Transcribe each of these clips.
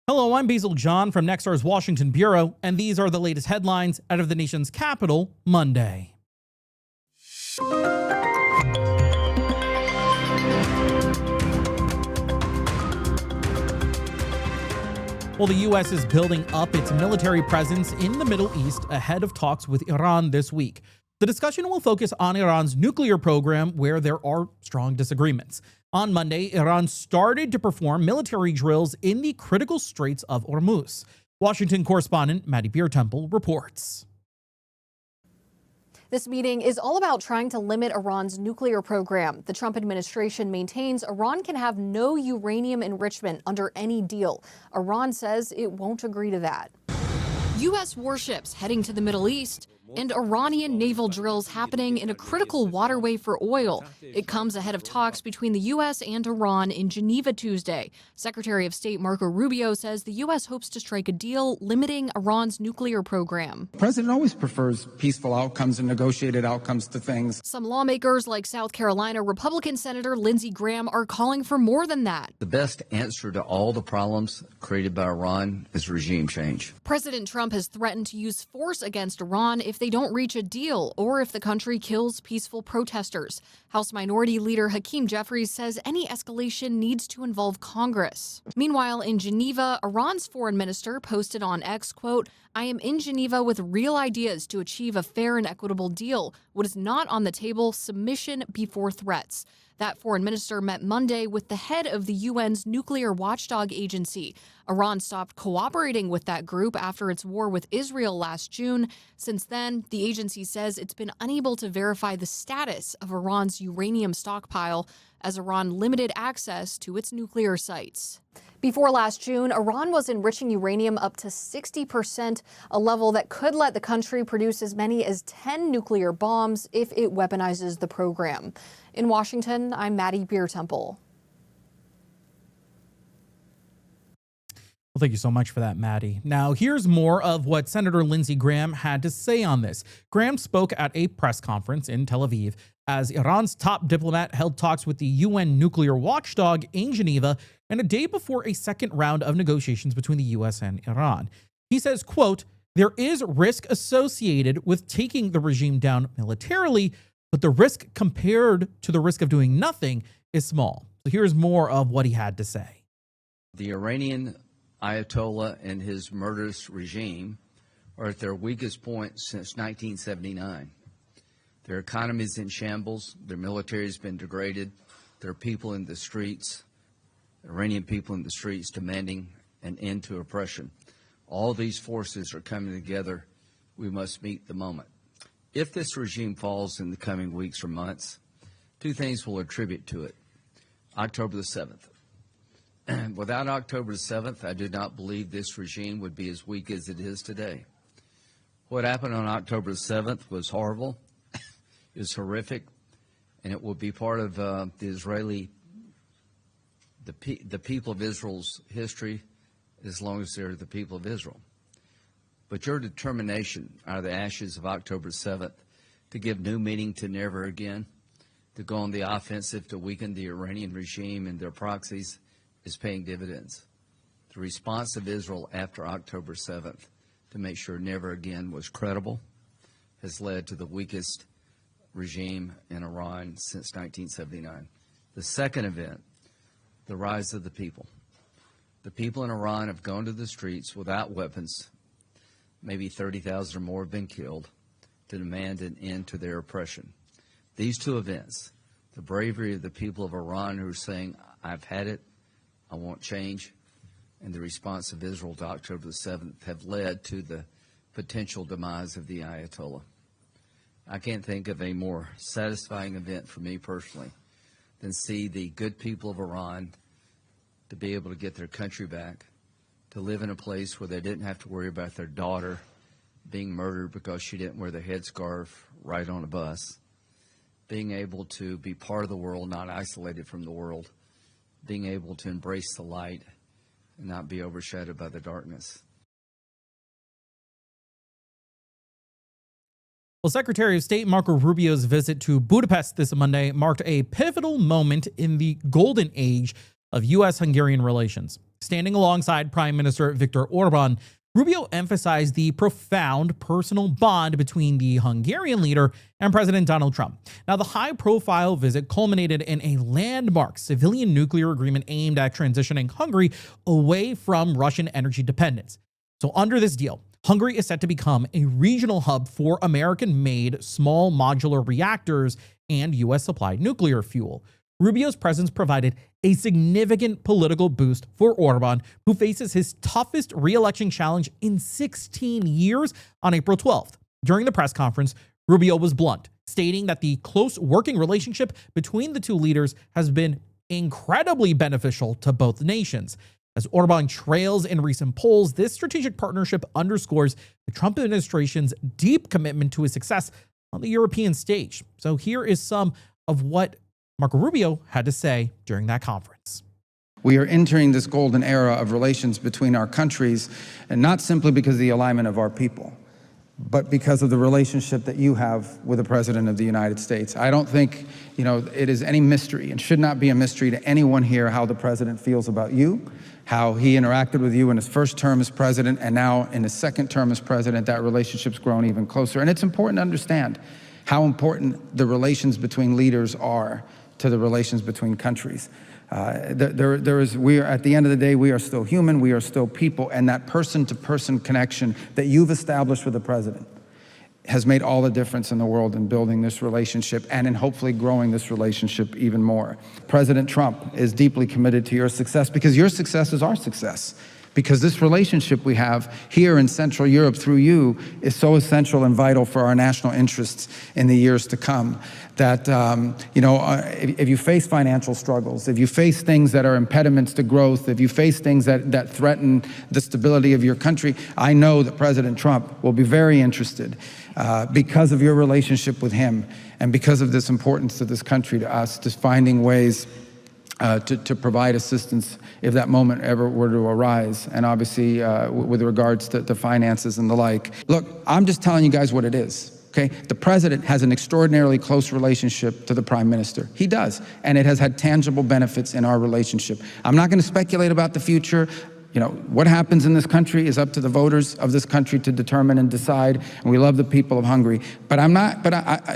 Hello, I'm Basil John from Nexstar's Washington Bureau, and these are the latest headlines out of the nation's capital Monday. Well, the U.S. is building up its military presence in the Middle East ahead of talks with Iran this week. The discussion will focus on Iran's nuclear program, where there are strong disagreements. On Monday, Iran started to perform military drills in the critical Straits of Hormuz. Washington correspondent Maddie Beertemple reports. This meeting is all about trying to limit Iran's nuclear program. The Trump administration maintains Iran can have no uranium enrichment under any deal. Iran says it won't agree to that. U.S. warships heading to the Middle East and Iranian naval drills happening in a critical waterway for oil. It comes ahead of talks between the U.S. and Iran in Geneva Tuesday. Secretary of State Marco Rubio says the U.S. hopes to strike a deal limiting Iran's nuclear program. The president always prefers peaceful outcomes and negotiated outcomes to things. Some lawmakers, like South Carolina Republican Senator Lindsey Graham, are calling for more than that. The best answer to all the problems created by Iran is regime change. President Trump has threatened to use force against Iran if they don't reach a deal or if the country kills peaceful protesters. House Minority Leader Hakeem Jeffries says any escalation needs to involve Congress. Meanwhile, in Geneva, Iran's foreign minister posted on X, quote, "I am in Geneva with real ideas to achieve a fair and equitable deal. What is not on the table, submission before threats." That foreign minister met Monday with the head of the UN's nuclear watchdog agency. Iran stopped cooperating with that group after its war with Israel last June. Since then, the agency says it's been unable to verify the status of Iran's uranium stockpile as Iran limited access to its nuclear sites. Before last June, Iran was enriching uranium up to 60%, a level that could let the country produce as many as 10 nuclear bombs if it weaponizes the program. In Washington, I'm Maddie Beertemple. Well, thank you so much for that, Maddie. Now, here's more of what Senator Lindsey Graham had to say on this. Graham spoke at a press conference in Tel Aviv as Iran's top diplomat held talks with the UN nuclear watchdog in Geneva, and a day before a second round of negotiations between the U.S. and Iran. He says, quote, "There is risk associated with taking the regime down militarily, but the risk compared to the risk of doing nothing is small." So here's more of what he had to say. The Iranian Ayatollah and his murderous regime are at their weakest point since 1979. Their economy is in shambles. Their military has been degraded. There are people in the streets, Iranian people in the streets, demanding an end to oppression. All these forces are coming together. We must meet the moment. If this regime falls in the coming weeks or months, two things will attribute to it. October the 7th. Without October the 7th, I do not believe this regime would be as weak as it is today. What happened on October the 7th was horrible. It was horrific, and it will be part of the people of Israel's history as long as they're the people of Israel. But your determination out of the ashes of October 7th to give new meaning to never again, to go on the offensive to weaken the Iranian regime and their proxies, is paying dividends. The response of Israel after October 7th to make sure never again was credible has led to the weakest regime in Iran since 1979. The second event, the rise of the people. The people in Iran have gone to the streets without weapons. Maybe 30,000 or more have been killed to demand an end to their oppression. These two events, the bravery of the people of Iran who are saying, "I've had it, I want change," and the response of Israel to October the 7th have led to the potential demise of the Ayatollah. I can't think of a more satisfying event for me personally than see the good people of Iran to be able to get their country back, to live in a place where they didn't have to worry about their daughter being murdered because she didn't wear the headscarf right on a bus, being able to be part of the world, not isolated from the world, being able to embrace the light and not be overshadowed by the darkness. Well, Secretary of State Marco Rubio's visit to Budapest this Monday marked a pivotal moment in the golden age of U.S.-Hungarian relations. Standing alongside Prime Minister Viktor Orban, Rubio emphasized the profound personal bond between the Hungarian leader and President Donald Trump. Now, the high-profile visit culminated in a landmark civilian nuclear agreement aimed at transitioning Hungary away from Russian energy dependence. So under this deal, Hungary is set to become a regional hub for American-made small modular reactors and U.S.-supplied nuclear fuel. Rubio's presence provided a significant political boost for Orban, who faces his toughest re-election challenge in 16 years on April 12th. During the press conference, Rubio was blunt, stating that the close working relationship between the two leaders has been incredibly beneficial to both nations. As Orban trails in recent polls, this strategic partnership underscores the Trump administration's deep commitment to his success on the European stage. So here is some of what Marco Rubio had to say during that conference. We are entering this golden era of relations between our countries, and not simply because of the alignment of our people, but because of the relationship that you have with the President of the United States. I don't think, it is any mystery, and should not be a mystery to anyone here, how the President feels about you, how he interacted with you in his first term as president, and now in his second term as president. That relationship's grown even closer. And it's important to understand how important the relations between leaders are to the relations between countries. We are, at the end of the day, we are still human, we are still people, and that person-to-person connection that you've established with the President has made all the difference in the world in building this relationship and in hopefully growing this relationship even more. President Trump is deeply committed to your success because your success is our success. Because this relationship we have here in Central Europe through you is so essential and vital for our national interests in the years to come. That, if you face financial struggles, if you face things that are impediments to growth, if you face things that threaten the stability of your country, I know that President Trump will be very interested because of your relationship with him and because of this importance to this country, to us, to finding ways to provide assistance if that moment ever were to arise, and obviously with regards to finances and the like. Look, I'm just telling you guys what it is, okay? The President has an extraordinarily close relationship to the Prime Minister. He does, and it has had tangible benefits in our relationship. I'm not gonna speculate about the future. What happens in this country is up to the voters of this country to determine and decide, and we love the people of Hungary. But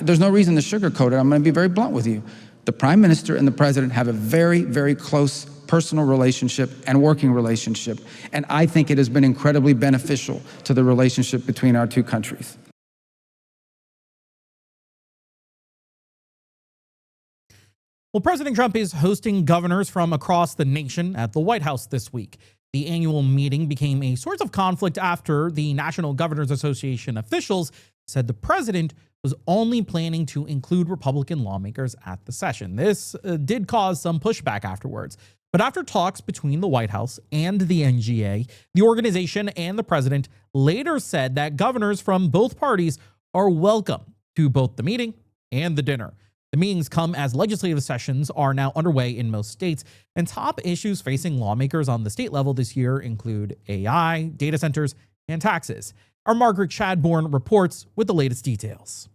there's no reason to sugarcoat it. I'm gonna be very blunt with you. The Prime Minister and the President have a very, very close personal relationship and working relationship, and I think it has been incredibly beneficial to the relationship between our two countries. Well, President Trump is hosting governors from across the nation at the White House this week. The annual meeting became a source of conflict after the National Governors Association officials said the president was only planning to include Republican lawmakers at the session. This did cause some pushback afterwards. But after talks between the White House and the NGA, the organization and the president later said that governors from both parties are welcome to both the meeting and the dinner. The meetings come as legislative sessions are now underway in most states, and top issues facing lawmakers on the state level this year include AI, data centers, and taxes. Our Margaret Chadbourne reports with the latest details.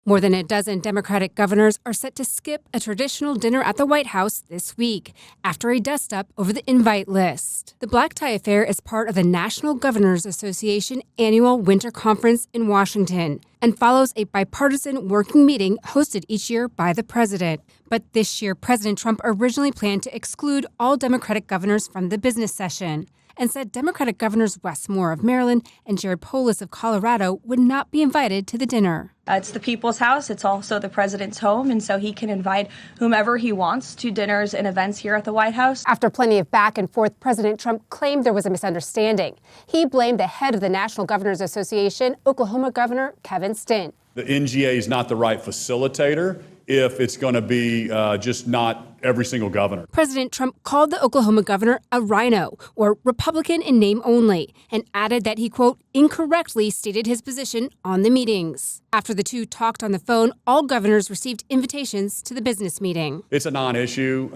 More than a dozen Democratic governors are set to skip a traditional dinner at the White House this week after a dust-up over the invite list. The black tie affair is part of the National Governors Association annual winter conference in Washington and follows a bipartisan working meeting hosted each year by the president. But this year, President Trump originally planned to exclude all Democratic governors from the business session and said Democratic governors Wes Moore of Maryland and Jared Polis of Colorado would not be invited to the dinner. It's the people's house. It's also the president's home, and so he can invite whomever he wants to dinners and events here at the White House. After plenty of back and forth, President Trump claimed there was a misunderstanding. He blamed the head of the National Governors Association, Oklahoma Governor Kevin Stitt. The NGA is not the right facilitator if it's going to be just not every single governor. President Trump called the Oklahoma governor a rhino, or Republican in name only, and added that he, quote, incorrectly stated his position on the meetings. After the two talked on the phone, all governors received invitations to the business meeting. It's a non-issue,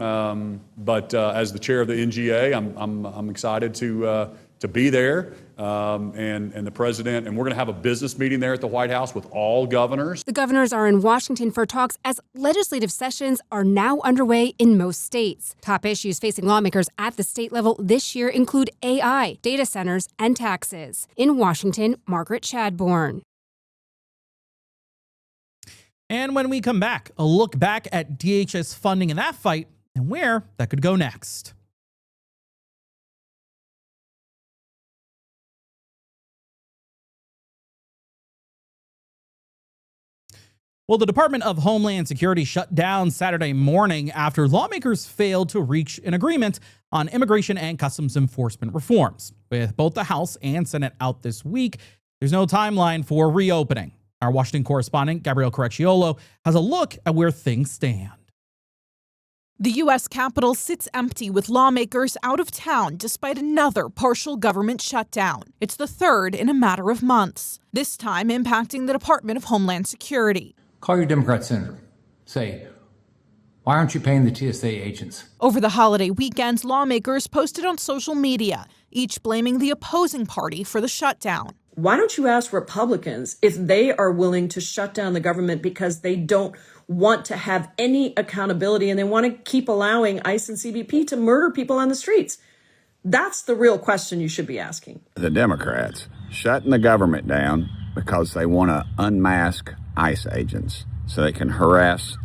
but as the chair of the NGA, I'm excited to to be there, and the president, and we're going to have a business meeting there at the White House with all governors. The governors are in Washington for talks as legislative sessions are now underway in most states. Top issues facing lawmakers at the state level this year include AI, data centers, and taxes. In Washington, Margaret Chadbourne. And when we come back, a look back at DHS funding in that fight and where that could go next. Well, the Department of Homeland Security shut down Saturday morning after lawmakers failed to reach an agreement on immigration and customs enforcement reforms. With both the House and Senate out this week, there's no timeline for reopening. Our Washington correspondent, Gabrielle Correcciolo, has a look at where things stand. The U.S. Capitol sits empty with lawmakers out of town despite another partial government shutdown. It's the third in a matter of months, this time impacting the Department of Homeland Security. Call your Democrat senator. Say, why aren't you paying the TSA agents? Over the holiday weekend, lawmakers posted on social media, each blaming the opposing party for the shutdown. Why don't you ask Republicans if they are willing to shut down the government because they don't want to have any accountability and they want to keep allowing ICE and CBP to murder people on the streets? That's the real question you should be asking. The Democrats shutting the government down because they want to unmask ICE agents so they can harass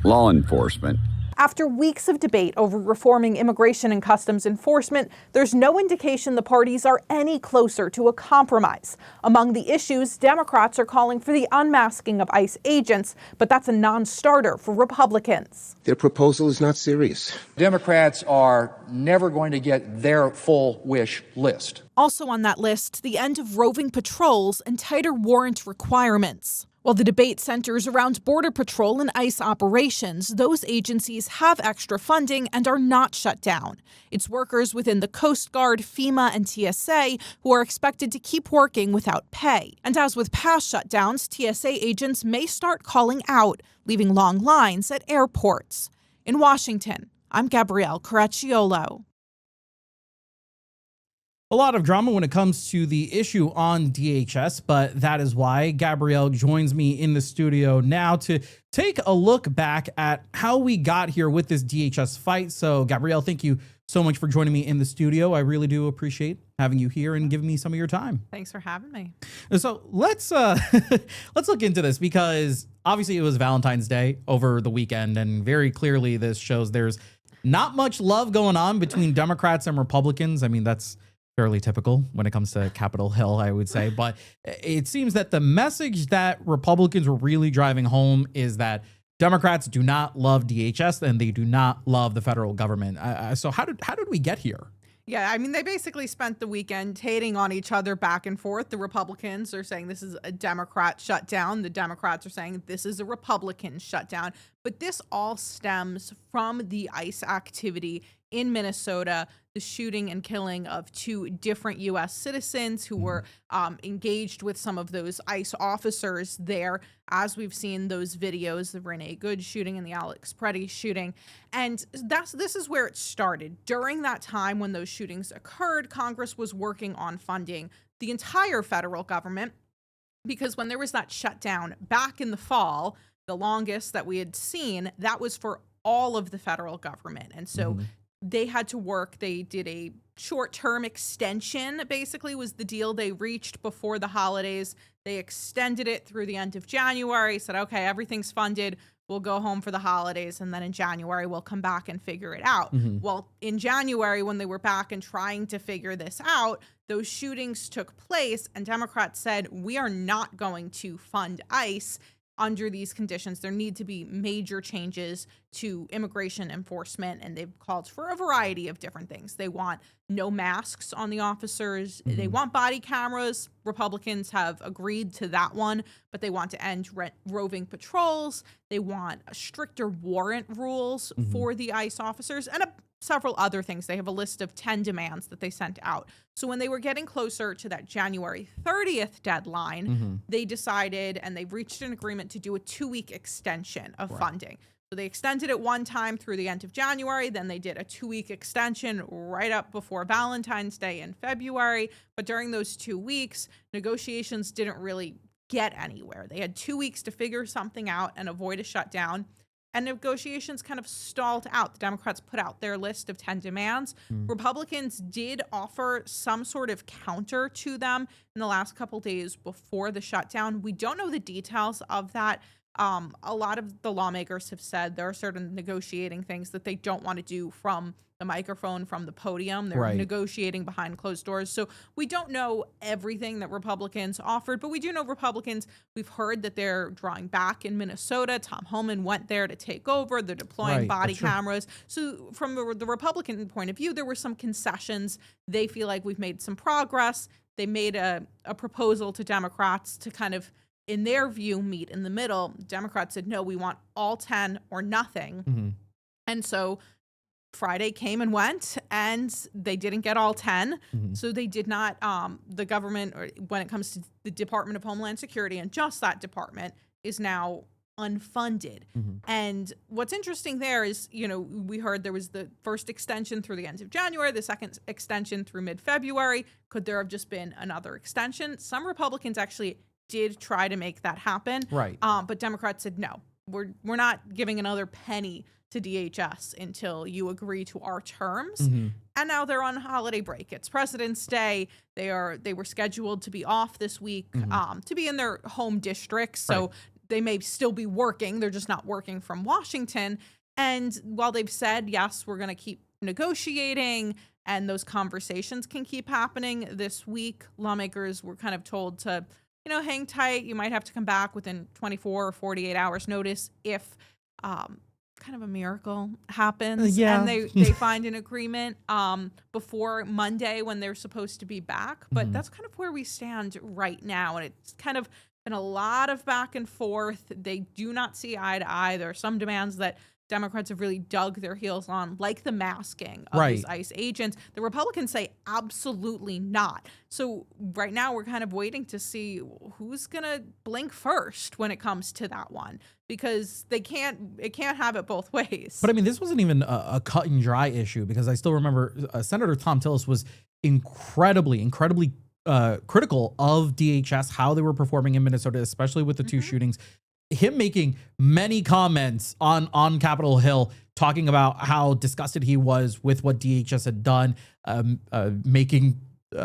law enforcement. After weeks of debate over reforming immigration and customs enforcement, there's no indication the parties are any closer to a compromise. Among the issues, Democrats are calling for the unmasking of ICE agents, but that's a non-starter for Republicans. Their proposal is not serious. Democrats are never going to get their full wish list. Also on that list, the end of roving patrols and tighter warrant requirements. While the debate centers around Border Patrol and ICE operations, those agencies have extra funding and are not shut down. It's workers within the Coast Guard, FEMA, and TSA who are expected to keep working without pay. And as with past shutdowns, TSA agents may start calling out, leaving long lines at airports. In Washington, I'm Gabrielle Correcciolo. A lot of drama when it comes to the issue on DHS, but that is why Gabrielle joins me in the studio now to take a look back at how we got here with this DHS fight. So, Gabrielle, thank you so much for joining me in the studio. I really do appreciate having you here and giving me some of your time. Thanks for having me. So let's look into this, because obviously it was Valentine's Day over the weekend, and very clearly this shows there's not much love going on between Democrats and Republicans. I mean, that's fairly typical when it comes to Capitol Hill, I would say. But it seems that the message that Republicans were really driving home is that Democrats do not love DHS and they do not love the federal government. So how did we get here? Yeah, I mean, they basically spent the weekend hating on each other back and forth. The Republicans are saying this is a Democrat shutdown. The Democrats are saying this is a Republican shutdown. But this all stems from the ICE activity in Minnesota, the shooting and killing of two different U.S. citizens who were engaged with some of those ICE officers there, as we've seen those videos, the Renee Good shooting and the Alex Preddy shooting. And this is where it started. During that time when those shootings occurred, Congress was working on funding the entire federal government, because when there was that shutdown back in the fall, the longest that we had seen, that was for all of the federal government. And so they had to work. They did a short-term extension, basically, was the deal they reached before the holidays. They extended it through the end of January, said, okay, everything's funded. We'll go home for the holidays. And then in January, we'll come back and figure it out. Well, in January, when they were back and trying to figure this out, those shootings took place. And Democrats said, we are not going to fund ICE under these conditions. There need to be major changes to immigration enforcement, and they've called for a variety of different things. They want no masks on the officers. They want body cameras. Republicans have agreed to that one, but they want to end roving patrols. They want stricter warrant rules for the ICE officers, and several other things. They have a list of 10 demands that they sent out. So when they were getting closer to that January 30th deadline, they decided, and they reached an agreement to do a 2-week extension of funding. So they extended it one time through the end of January. Then they did a 2-week extension right up before Valentine's Day in February. But during those 2 weeks, negotiations didn't really get anywhere. They had 2 weeks to figure something out and avoid a shutdown. And negotiations kind of stalled out. The Democrats put out their list of 10 demands. Republicans did offer some sort of counter to them in the last couple days before the shutdown. We don't know the details of that. A lot of the lawmakers have said there are certain negotiating things that they don't want to do from the microphone, from the podium. They're negotiating behind closed doors. So we don't know everything that Republicans offered, but we do know Republicans, we've heard that they're drawing back in Minnesota. Tom Homan went there to take over. They're deploying body cameras. So from the Republican point of view, there were some concessions. They feel like we've made some progress. They made a proposal to Democrats to kind of, in their view, meet in the middle. Democrats said, no, we want all 10 or nothing. And so Friday came and went, and they didn't get all 10. So they did not, the government, or when it comes to the Department of Homeland Security, and just that department, is now unfunded. And what's interesting there is, you know, we heard there was the first extension through the end of January, the second extension through mid-February. Could there have just been another extension? Some Republicans actually did try to make that happen. But Democrats said, no, we're not giving another penny to DHS until you agree to our terms. And now they're on holiday break. It's President's Day. They were scheduled to be off this week, to be in their home districts. So they may still be working. They're just not working from Washington. And while they've said, yes, we're going to keep negotiating and those conversations can keep happening this week, lawmakers were kind of told to, you know, hang tight. You might have to come back within 24 or 48 hours notice if kind of a miracle happens and they find an agreement before Monday when they're supposed to be back. But that's kind of where we stand right now. And it's kind of been a lot of back and forth. They do not see eye to eye. There are some demands that Democrats have really dug their heels on, like the masking of these ICE agents. The Republicans say absolutely not. So right now we're kind of waiting to see who's going to blink first when it comes to that one, because it can't have it both ways. But I mean, this wasn't even a cut and dry issue, because I still remember Senator Thom Tillis was incredibly critical of DHS, how they were performing in Minnesota, especially with the two shootings. Him making many comments on Capitol Hill, talking about how disgusted he was with what DHS had done, making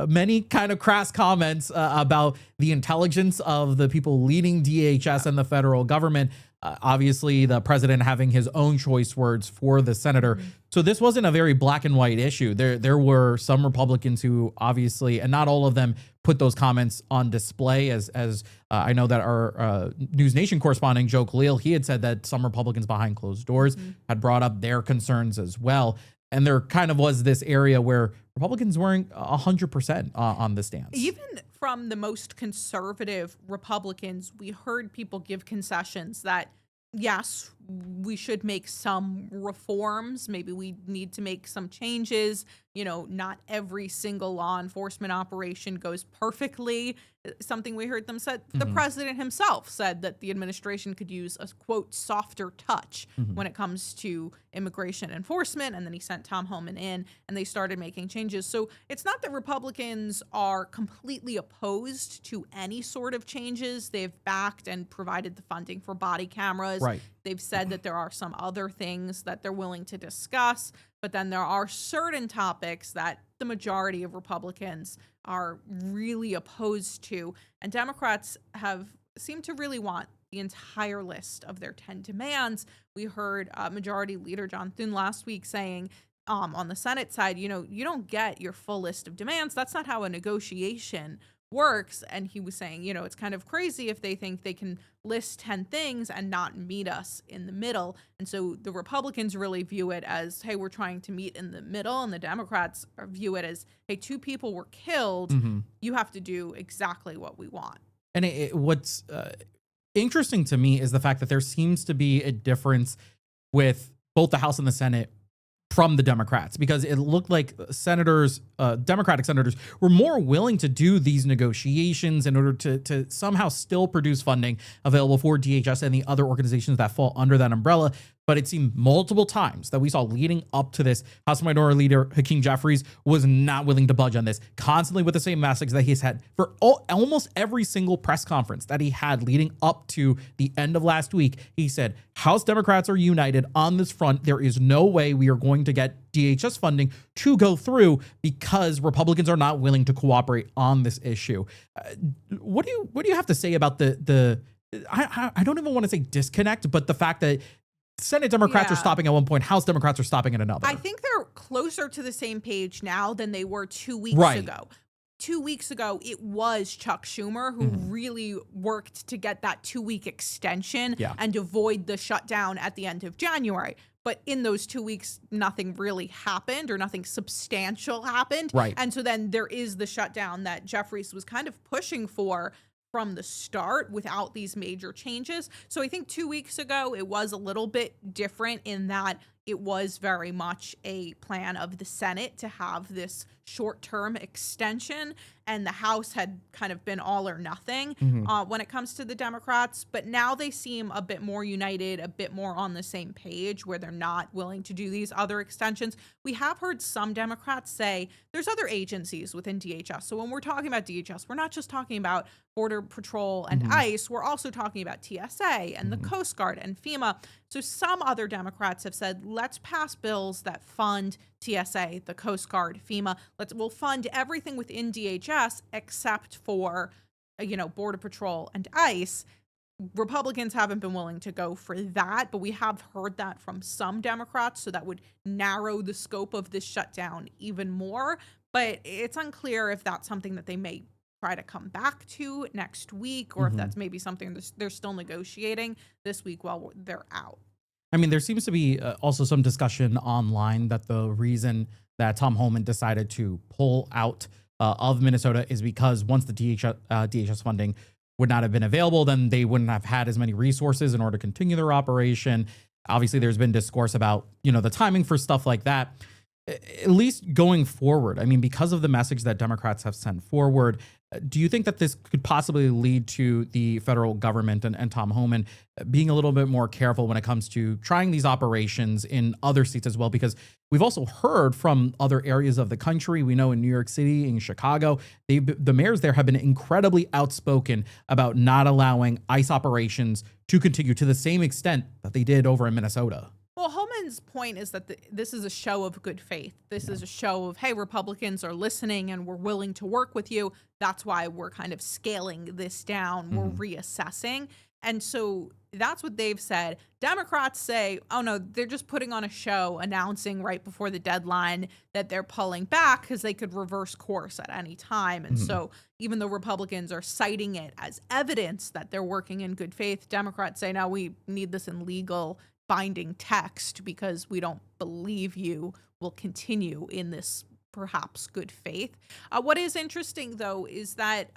many kind of crass comments about the intelligence of the people leading DHS and the federal government. Obviously, the president having his own choice words for the senator. So this wasn't a very black and white issue. There were some Republicans who obviously, and not all of them, put those comments on display. As I know that our News Nation correspondent, Joe Khalil, he had said that some Republicans behind closed doors had brought up their concerns as well. And there kind of was this area where Republicans weren't 100% on the stance. Even from the most conservative Republicans, we heard people give concessions that, yes, we should make some reforms. Maybe we need to make some changes. You know, not every single law enforcement operation goes perfectly. Something we heard them said. The president himself said that the administration could use a, quote, softer touch when it comes to immigration enforcement. And then he sent Tom Homan in and they started making changes. So it's not that Republicans are completely opposed to any sort of changes. They've backed and provided the funding for body cameras. They've said that there are some other things that they're willing to discuss, but then there are certain topics that the majority of Republicans are really opposed to. And Democrats have seemed to really want the entire list of their 10 demands. We heard Majority Leader John Thune last week saying on the Senate side, you know, you don't get your full list of demands. That's not how a negotiation works. And he was saying, you know, it's kind of crazy if they think they can list 10 things and not meet us in the middle. And so the Republicans really view it as, hey, we're trying to meet in the middle. And the Democrats view it as, hey, 2 people were killed. You have to do exactly what we want. And what's interesting to me is the fact that there seems to be a difference with both the House and the Senate from the Democrats, because it looked like senators, Democratic senators, were more willing to do these negotiations in order to somehow still produce funding available for DHS and the other organizations that fall under that umbrella. But it seemed multiple times that we saw leading up to this, House Minority Leader Hakeem Jeffries was not willing to budge on this, constantly with the same message that he's had for almost every single press conference that he had leading up to the end of last week. He said, House Democrats are united on this front. There is no way we are going to get DHS funding to go through because Republicans are not willing to cooperate on this issue. What do you have to say about I don't even want to say disconnect, but the fact that Senate Democrats are stopping at one point, House Democrats are stopping at another? I think they're closer to the same page now than they were 2 weeks ago. 2 weeks ago, it was Chuck Schumer who really worked to get that 2-week extension and avoid the shutdown at the end of January. But in those 2 weeks, nothing really happened or nothing substantial happened. Right. And so then there is the shutdown that Jeffries was kind of pushing for from the start without these major changes. So I think 2 weeks ago, it was a little bit different in that it was very much a plan of the Senate to have this short-term extension, and the House had kind of been all or nothing when it comes to the Democrats. But now they seem a bit more united, a bit more on the same page where they're not willing to do these other extensions. We have heard some Democrats say there's other agencies within DHS. So when we're talking about DHS, we're not just talking about Border Patrol and ICE. We're also talking about TSA and the Coast Guard and FEMA. So some other Democrats have said, let's pass bills that fund TSA, the Coast Guard, FEMA. We'll fund everything within DHS except for, Border Patrol and ICE. Republicans haven't been willing to go for that, but we have heard that from some Democrats. So that would narrow the scope of this shutdown even more. But it's unclear if that's something that they may try to come back to next week, or if that's maybe something they're still negotiating this week while they're out. I mean, there seems to be also some discussion online that the reason that Tom Homan decided to pull out of Minnesota is because once the DHS funding would not have been available, then they wouldn't have had as many resources in order to continue their operation. Obviously, there's been discourse about, the timing for stuff like that. At least going forward, I mean, because of the message that Democrats have sent forward, do you think that this could possibly lead to the federal government and Tom Homan being a little bit more careful when it comes to trying these operations in other states as well? Because we've also heard from other areas of the country. We know in New York City, in Chicago, the mayors there have been incredibly outspoken about not allowing ICE operations to continue to the same extent that they did over in Minnesota. Well, Holman's point is that this is a show of good faith. This is a show of, hey, Republicans are listening and we're willing to work with you. That's why we're kind of scaling this down. We're reassessing. And so that's what they've said. Democrats say, oh, no, they're just putting on a show, announcing right before the deadline that they're pulling back because they could reverse course at any time. And so even though Republicans are citing it as evidence that they're working in good faith, Democrats say, no, we need this in legal binding text because we don't believe you will continue in this perhaps good faith. What is interesting, though, is that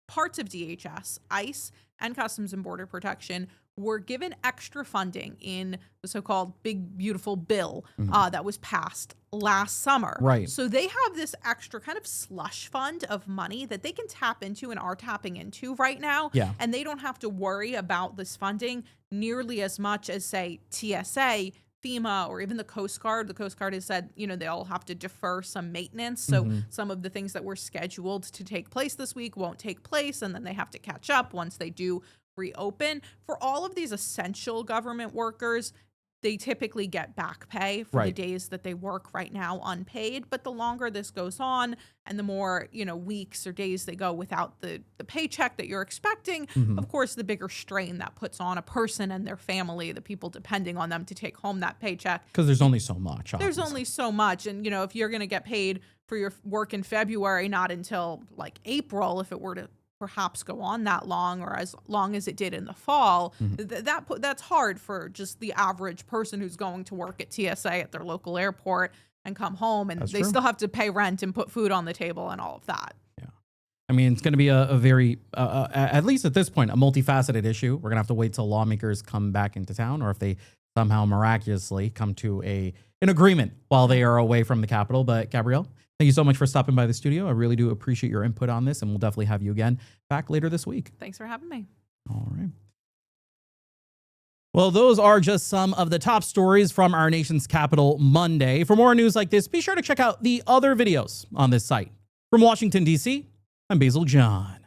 parts of DHS, ICE, and Customs and Border Protection were given extra funding in the so-called Big Beautiful Bill that was passed last summer. Right. So they have this extra kind of slush fund of money that they can tap into and are tapping into right now. Yeah. And they don't have to worry about this funding nearly as much as, say, TSA, FEMA, or even the Coast Guard. The Coast Guard has said, they'll have to defer some maintenance. So some of the things that were scheduled to take place this week won't take place. And then they have to catch up once they do reopen. For all of these essential government workers, they typically get back pay for the days that they work right now unpaid. But the longer this goes on and the more, weeks or days they go without the paycheck that you're expecting, of course, the bigger strain that puts on a person and their family, the people depending on them to take home that paycheck. Because there's only so much. There's only so much. And, if you're going to get paid for your work in February, not until like April, if it were to perhaps go on that long or as long as it did in the fall, that's hard for just the average person who's going to work at TSA at their local airport and come home and they still have to pay rent and put food on the table and all of that. Yeah. I mean, it's going to be a very, at least at this point, a multifaceted issue. We're going to have to wait till lawmakers come back into town, or if they somehow miraculously come to an agreement while they are away from the Capitol. But Gabrielle, thank you so much for stopping by the studio. I really do appreciate your input on this, and we'll definitely have you again back later this week. Thanks for having me. All right. Well, those are just some of the top stories from our nation's capital Monday. For more news like this, be sure to check out the other videos on this site. From Washington, D.C., I'm Basil John.